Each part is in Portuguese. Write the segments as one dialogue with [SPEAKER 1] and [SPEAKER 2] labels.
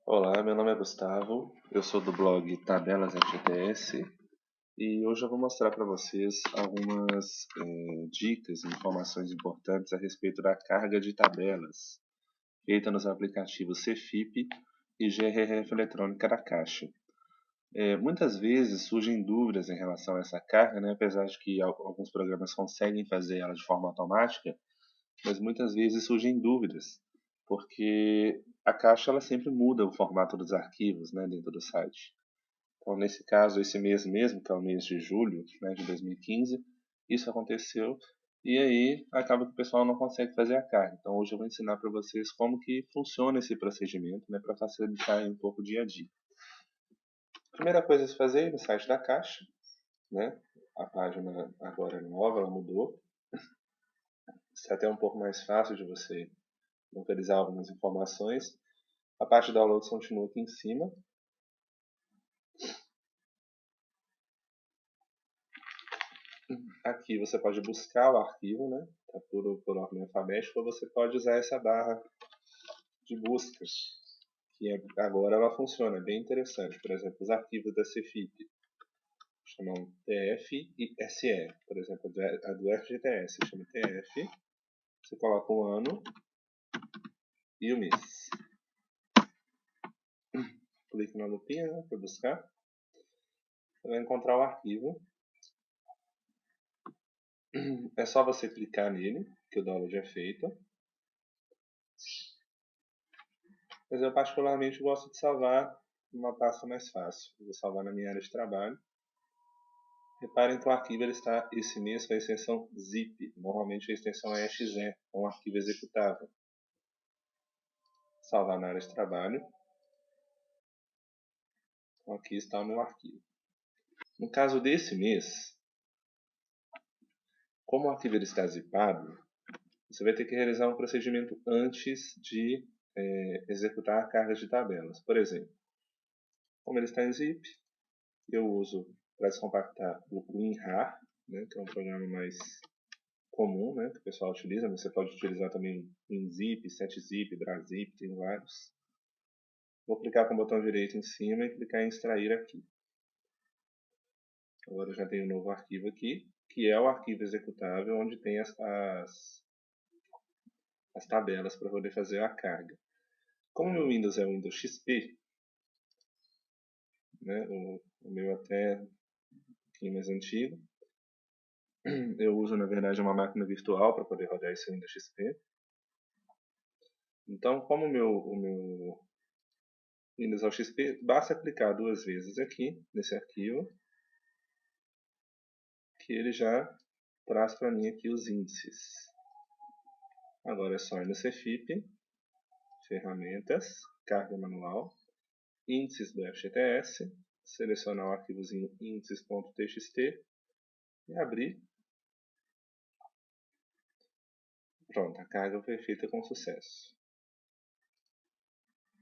[SPEAKER 1] Olá, meu nome é Gustavo, eu sou do blog Tabelas FGTS e hoje eu vou mostrar para vocês algumas dicas e informações importantes a respeito da carga de tabelas feita nos aplicativos Cefip e GRF eletrônica da Caixa. Muitas vezes surgem dúvidas em relação a essa carga, né? Apesar de que alguns programas conseguem fazer ela de forma automática, mas muitas vezes surgem dúvidas, porque a Caixa ela sempre muda o formato dos arquivos, né, dentro do site. Então, nesse caso, esse mês mesmo, que é o mês de julho, né, de 2015, isso aconteceu e aí acaba que o pessoal não consegue fazer a carga. Então, hoje eu vou ensinar para vocês como que funciona esse procedimento, né, para facilitar aí um pouco o dia a dia. A primeira coisa a se fazer é no site da Caixa, né? A página agora é nova, ela mudou. Isso é até um pouco mais fácil de você localizar algumas informações. A parte de downloads continua aqui em cima. Aqui você pode buscar o arquivo, né? Tá por ordem alfabética, ou você pode usar essa barra de busca, que agora ela funciona, é bem interessante. Por exemplo, os arquivos da Cefip chamam TF e SE. Por exemplo, a do FGTS chama TF. Você coloca o ano e o mês. Clique na lupinha, né, para buscar. Você vai encontrar o arquivo. É só você clicar nele, que o download é feito. Mas eu particularmente gosto de salvar numa pasta mais fácil. Vou salvar na minha área de trabalho. Reparem que o arquivo ele está esse mês com a extensão zip. Normalmente a extensão é exe, é um arquivo executável. Salvar na área de trabalho. Então, aqui está o meu arquivo. No caso desse mês, como o arquivo ele está zipado, você vai ter que realizar um procedimento antes de executar a carga de tabelas. Por exemplo, como ele está em zip, eu uso para descompactar o WinRAR, né, que é um programa mais comum, né, que o pessoal utiliza, mas você pode utilizar também WinZip, SetZip, BraZip, tem vários. Vou clicar com o botão direito em cima e clicar em extrair aqui. Agora eu já tenho um novo arquivo aqui, que é o arquivo executável onde tem as tabelas para poder fazer a carga. Como o meu Windows é o Windows XP, né, o meu até um pouquinho mais antigo, eu uso na verdade uma máquina virtual para poder rodar esse Windows XP. Então, como o meu Windows ao XP, basta clicar duas vezes aqui nesse arquivo, que ele já traz para mim aqui os índices. Agora é só ir no Cefip, ferramentas, carga manual, índices do FGTS, selecionar o arquivozinho índices.txt e abrir. Pronto, a carga foi feita com sucesso.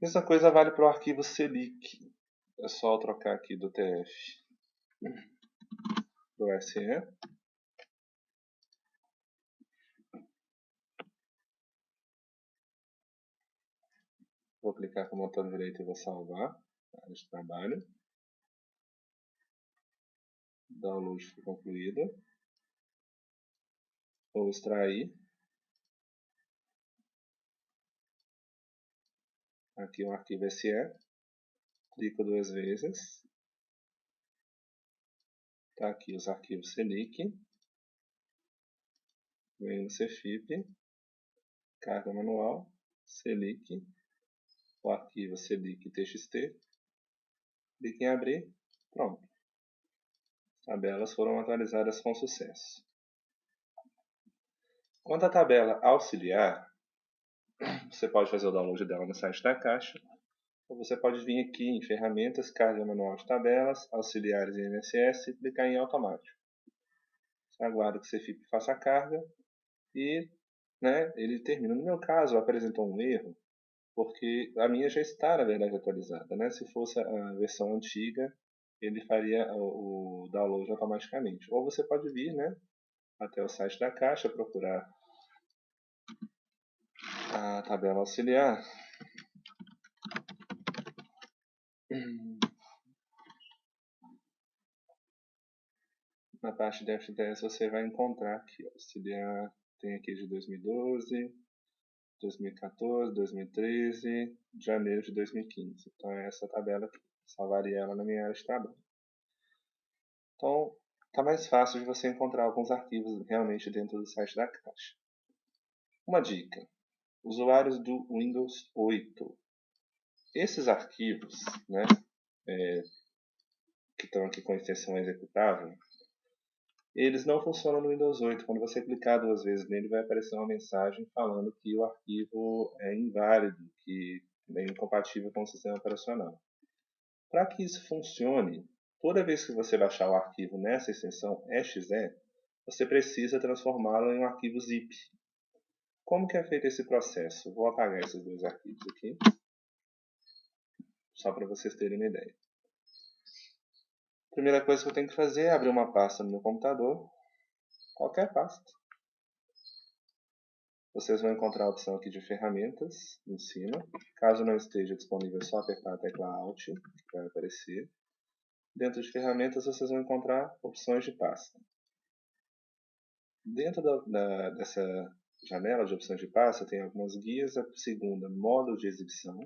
[SPEAKER 1] Mesma coisa vale para o arquivo CLIC. É só trocar aqui do TF do SE. Vou clicar com o botão direito e vou salvar a área de trabalho. Download foi concluído. Vou extrair. Aqui o arquivo SE. Clico duas vezes. Está aqui os arquivos CLIC. Venho no Cefip. Carga manual. CLIC. O arquivo CLIC.txt. Clique em abrir. Pronto. As tabelas foram atualizadas com sucesso. Quanto à tabela auxiliar, você pode fazer o download dela no site da Caixa, ou você pode vir aqui em Ferramentas, Carga Manual de Tabelas, Auxiliares e INSS e clicar em Automático. Você aguarda que o Cefip faça a carga e ele termina. No meu caso, apresentou um erro, porque a minha já está, na verdade, atualizada. Né? Se fosse a versão antiga, ele faria o download automaticamente. Ou você pode vir até o site da Caixa, procurar a tabela auxiliar Na parte de FTS você vai encontrar aqui, ó, tem aqui de 2012, 2014, 2013, janeiro de 2015. Então é essa tabela aqui. Salvaria ela na minha área de trabalho. Então, está mais fácil de você encontrar alguns arquivos realmente dentro do site da Caixa. Uma dica: usuários do Windows 8. Esses arquivos, né, que estão aqui com a extensão executável, eles não funcionam no Windows 8. Quando você clicar 2 vezes nele, vai aparecer uma mensagem falando que o arquivo é inválido, que é incompatível com o sistema operacional. Para que isso funcione, toda vez que você baixar o arquivo nessa extensão .exe, você precisa transformá-lo em um arquivo zip. Como que é feito esse processo? Vou apagar esses 2 arquivos aqui, só para vocês terem uma ideia. A primeira coisa que eu tenho que fazer é abrir uma pasta no meu computador, qualquer pasta. Vocês vão encontrar a opção aqui de ferramentas em cima. Caso não esteja disponível, é só apertar a tecla Alt, que vai aparecer. Dentro de ferramentas, vocês vão encontrar opções de pasta. Dentro dessa janela de opções de pasta, tem algumas guias. A segunda, modo de exibição.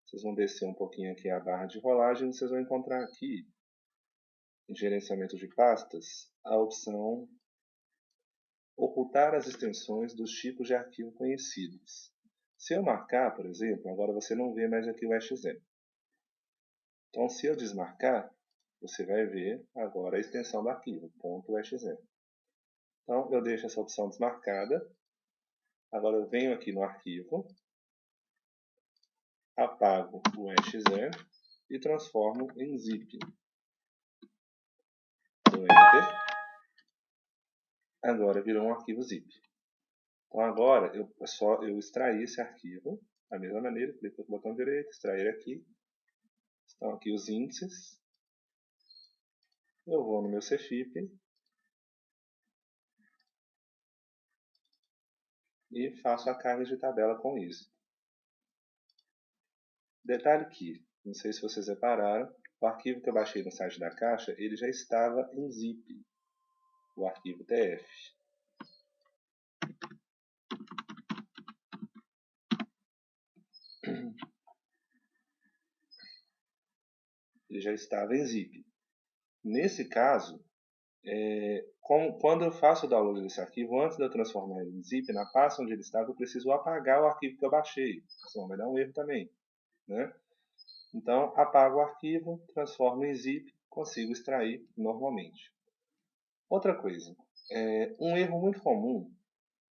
[SPEAKER 1] Vocês vão descer um pouquinho aqui a barra de rolagem e vocês vão encontrar aqui, em gerenciamento de pastas, a opção ocultar as extensões dos tipos de arquivo conhecidos. Se eu marcar, por exemplo, agora você não vê mais aqui o exe. Então, se eu desmarcar, você vai ver agora a extensão do arquivo, .exe. Então, eu deixo essa opção desmarcada. Agora eu venho aqui no arquivo, apago o exe e transformo em zip. Dou Enter. Agora virou um arquivo zip. Então agora é só eu extrair esse arquivo da mesma maneira, clico no botão direito, extrair aqui. Estão aqui os índices. Eu vou no meu CFIP e faço a carga de tabela com isso. Detalhe que, não sei se vocês repararam, o arquivo que eu baixei no site da Caixa, ele já estava em zip, o arquivo TF. Ele já estava em zip. Nesse caso, quando eu faço o download desse arquivo, antes de eu transformar ele em zip, na pasta onde ele estava, eu preciso apagar o arquivo que eu baixei, senão vai dar um erro também, né? Então, apago o arquivo, transformo em zip, consigo extrair normalmente. Outra coisa, um erro muito comum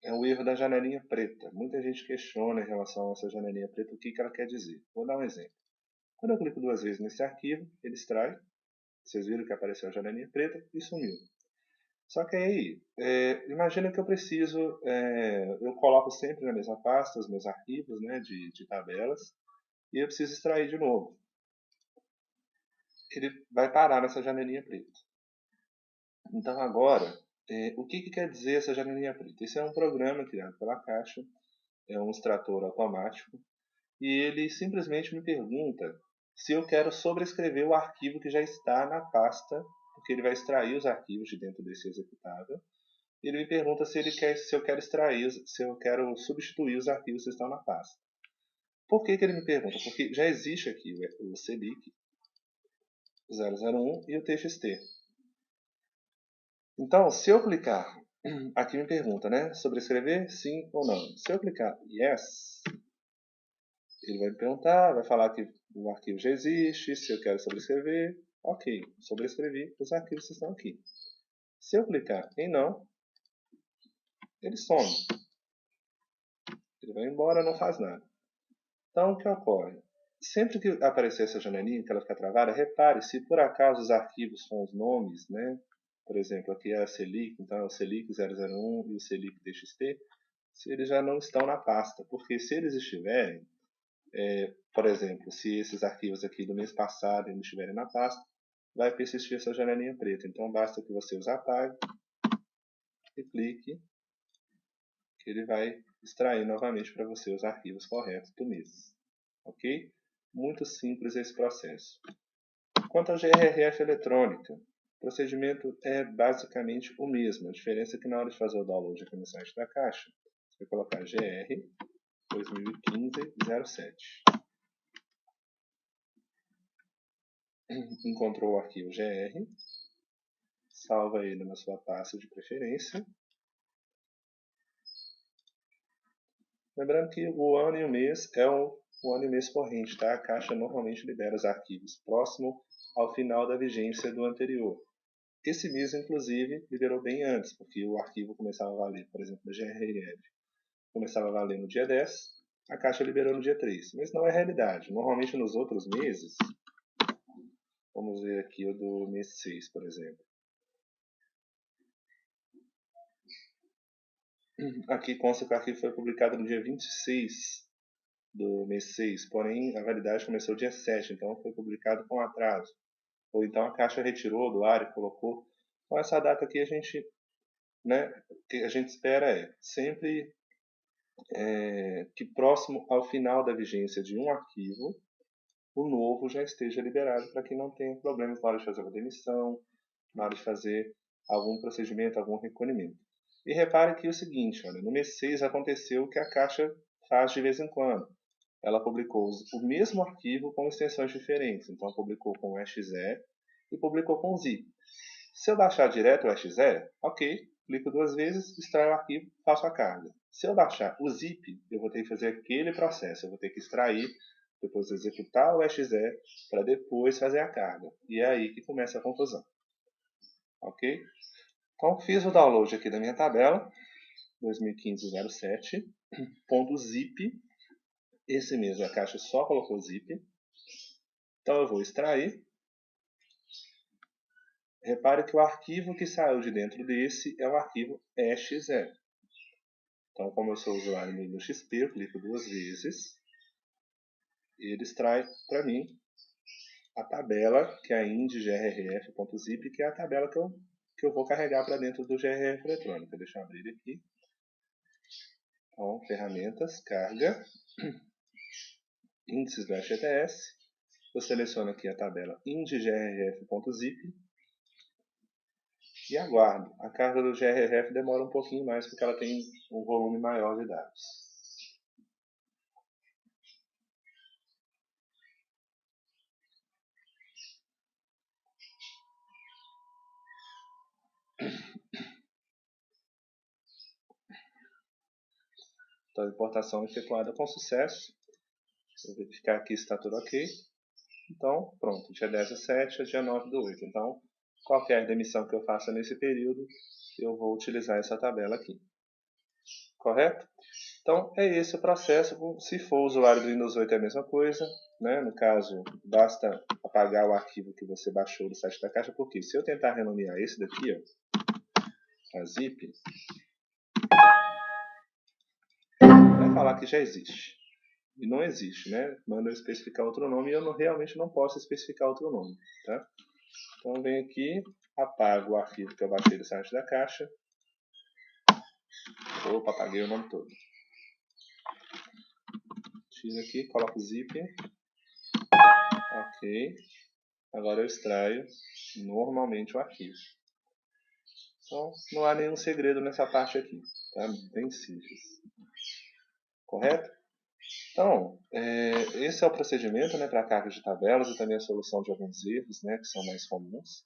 [SPEAKER 1] é o erro da janelinha preta. Muita gente questiona em relação a essa janelinha preta o que ela quer dizer. Vou dar um exemplo. Quando eu clico 2 vezes nesse arquivo, ele extrai. Vocês viram que apareceu a janelinha preta e sumiu. Só que aí, imagina que eu preciso, eu coloco sempre na mesma pasta os meus arquivos, né, de tabelas, e eu preciso extrair de novo. Ele vai parar nessa janelinha preta. Então agora, o que quer dizer essa janelinha preta? Esse é um programa criado pela Caixa, é um extrator automático, e ele simplesmente me pergunta se eu quero sobrescrever o arquivo que já está na pasta, porque ele vai extrair os arquivos de dentro desse executável. Ele me pergunta se eu quero extrair, se eu quero substituir os arquivos que estão na pasta. Por que ele me pergunta? Porque já existe aqui o CLIC 001 e o TXT. Então, se eu clicar, aqui me pergunta, né? Sobrescrever, sim ou não. Se eu clicar Yes, ele vai me perguntar, vai falar que o arquivo já existe, se eu quero sobrescrever. Ok, sobrescrevi, os arquivos estão aqui. Se eu clicar em não, ele some. Ele vai embora, não faz nada. Então, o que ocorre? Sempre que aparecer essa janelinha, que ela fica travada, repare se por acaso os arquivos com os nomes, né? Por exemplo, aqui é a CLIC, então é o CLIC 001 e o CLIC TXT, se eles já não estão na pasta. Porque se eles estiverem, por exemplo, se esses arquivos aqui do mês passado ainda estiverem na pasta, vai persistir essa janelinha preta. Então basta que você os apague e clique, que ele vai extrair novamente para você os arquivos corretos do mês. Ok? muito simples esse processo. Quanto à GRF eletrônica, o procedimento é basicamente o mesmo. A diferença é que na hora de fazer o download aqui no site da Caixa, você vai colocar GR 2015-07. Encontrou o arquivo GR, salva ele na sua pasta de preferência. Lembrando que o ano e o mês é o ano e mês corrente, tá? A Caixa normalmente libera os arquivos próximo ao final da vigência do anterior. Esse mês, inclusive, liberou bem antes, porque o arquivo começava a valer, por exemplo, a GRF, começava a valer no dia 10, a Caixa liberou no dia 3. Mas não é realidade. Normalmente nos outros meses, vamos ver aqui o do mês 6, por exemplo. Aqui consta que o arquivo foi publicado no dia 26 do mês 6, porém a validade começou dia 7, então foi publicado com atraso. Ou então a Caixa retirou do ar e colocou. Então essa data aqui a gente, né, que a gente espera é sempre que próximo ao final da vigência de um arquivo, o novo já esteja liberado para que não tenha problemas na hora de fazer uma demissão, na hora de fazer algum procedimento, algum recolhimento. E repare que é o seguinte, olha, no mês 6 aconteceu o que a Caixa faz de vez em quando. Ela publicou o mesmo arquivo com extensões diferentes. Então, publicou com o exe e publicou com o zip. Se eu baixar direto o exe, ok, clico duas vezes, extraio o arquivo, faço a carga. Se eu baixar o zip, eu vou ter que fazer aquele processo. Eu vou ter que extrair, depois executar o exe, para depois fazer a carga. E é aí que começa a confusão. Ok? Então, fiz o download aqui da minha tabela, 2015-07.zip. Esse mês a Caixa só colocou zip. Então, eu vou extrair. Repare que o arquivo que saiu de dentro desse é o arquivo exe. Então, como eu sou usuário no XP, eu clico duas vezes. E ele extrai para mim a tabela, que é a ind.grrf.zip, que é a tabela que eu vou carregar para dentro do GRF eletrônica. Deixa eu abrir aqui. Então, ferramentas, carga, índices do FGTS. Eu seleciono aqui a tabela ind.grrf.zip e aguardo. A carga do GRF demora um pouquinho mais porque ela tem um volume maior de dados. Então, a importação efetuada com sucesso. Vou verificar aqui se está tudo ok. Então, pronto, dia 10 do 7 a dia 9 do 8. Então, qualquer demissão que eu faça nesse período, eu vou utilizar essa tabela aqui. Correto? Então, é esse o processo. Se for usuário do Windows 8 é a mesma coisa. Né? No caso, basta apagar o arquivo que você baixou do site da Caixa, porque se eu tentar renomear esse daqui, ó, a zip, vai falar que já existe. E não existe, né? Manda eu especificar outro nome e eu realmente não posso especificar outro nome, tá? Então, venho aqui, apago o arquivo que eu baixei do site da Caixa. Opa, apaguei o nome todo. X aqui, coloco o zip. Ok. Agora eu extraio normalmente o arquivo. Então, não há nenhum segredo nessa parte aqui. Tá? Bem simples. Correto? Então, esse é o procedimento, né, para a carga de tabelas e também a solução de alguns erros, né, que são mais comuns.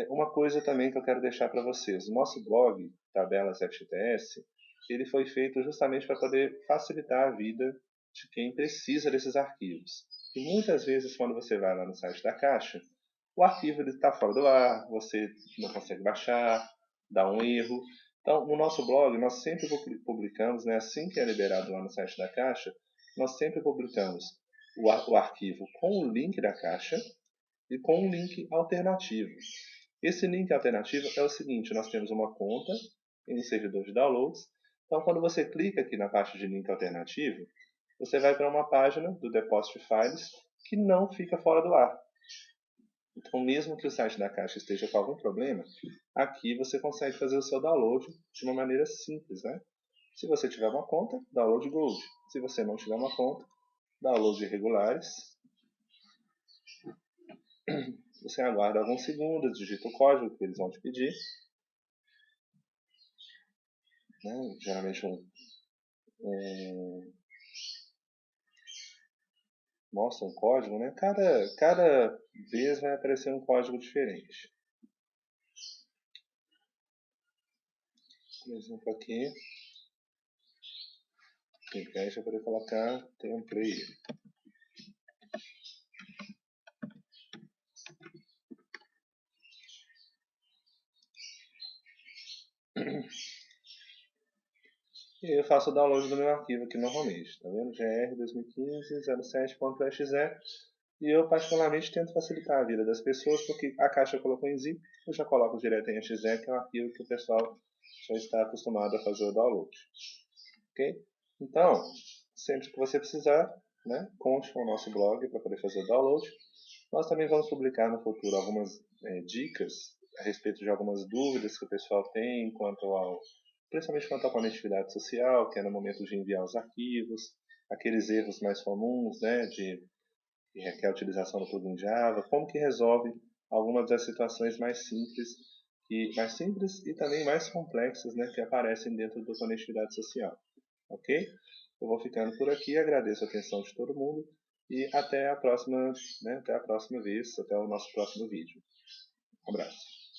[SPEAKER 1] Uma coisa também que eu quero deixar para vocês. O nosso blog, Tabelas FGTS, ele foi feito justamente para poder facilitar a vida de quem precisa desses arquivos. E muitas vezes, quando você vai lá no site da Caixa, o arquivo está fora do ar, você não consegue baixar, dá um erro. Então, no nosso blog, nós sempre publicamos, né, assim que é liberado lá no site da Caixa, nós sempre publicamos o arquivo com o link da Caixa e com um link alternativo. Esse link alternativo é o seguinte: nós temos uma conta em um servidor de downloads. Então, quando você clica aqui na parte de link alternativo, você vai para uma página do Deposit Files que não fica fora do ar. Então, mesmo que o site da Caixa esteja com algum problema, aqui você consegue fazer o seu download de uma maneira simples, né? Se você tiver uma conta, download Gold. Se você não tiver uma conta, downloads irregulares. Você aguarda alguns segundos, digita o código que eles vão te pedir. Né? Geralmente mostra um código, né? Cada vez vai aparecer um código diferente. Por exemplo, aqui, em vez de poder colocar template. E eu faço o download do meu arquivo aqui normalmente, tá vendo? GR 2015-07.exe. E eu particularmente tento facilitar a vida das pessoas, porque a caixa colocou em zip, eu já coloco direto em exe, que é um arquivo que o pessoal já está acostumado a fazer o download. Ok? Então, sempre que você precisar, né, conte com o nosso blog para poder fazer o download. Nós também vamos publicar no futuro algumas dicas a respeito de algumas dúvidas que o pessoal tem principalmente quanto à conectividade social, que é no momento de enviar os arquivos, aqueles erros mais comuns, né, que requer a utilização do plugin Java, como que resolve algumas das situações mais simples e também mais complexas, né, que aparecem dentro da conectividade social. Ok? Eu vou ficando por aqui, agradeço a atenção de todo mundo e até a próxima, né, até a próxima vez, até o nosso próximo vídeo. Um abraço.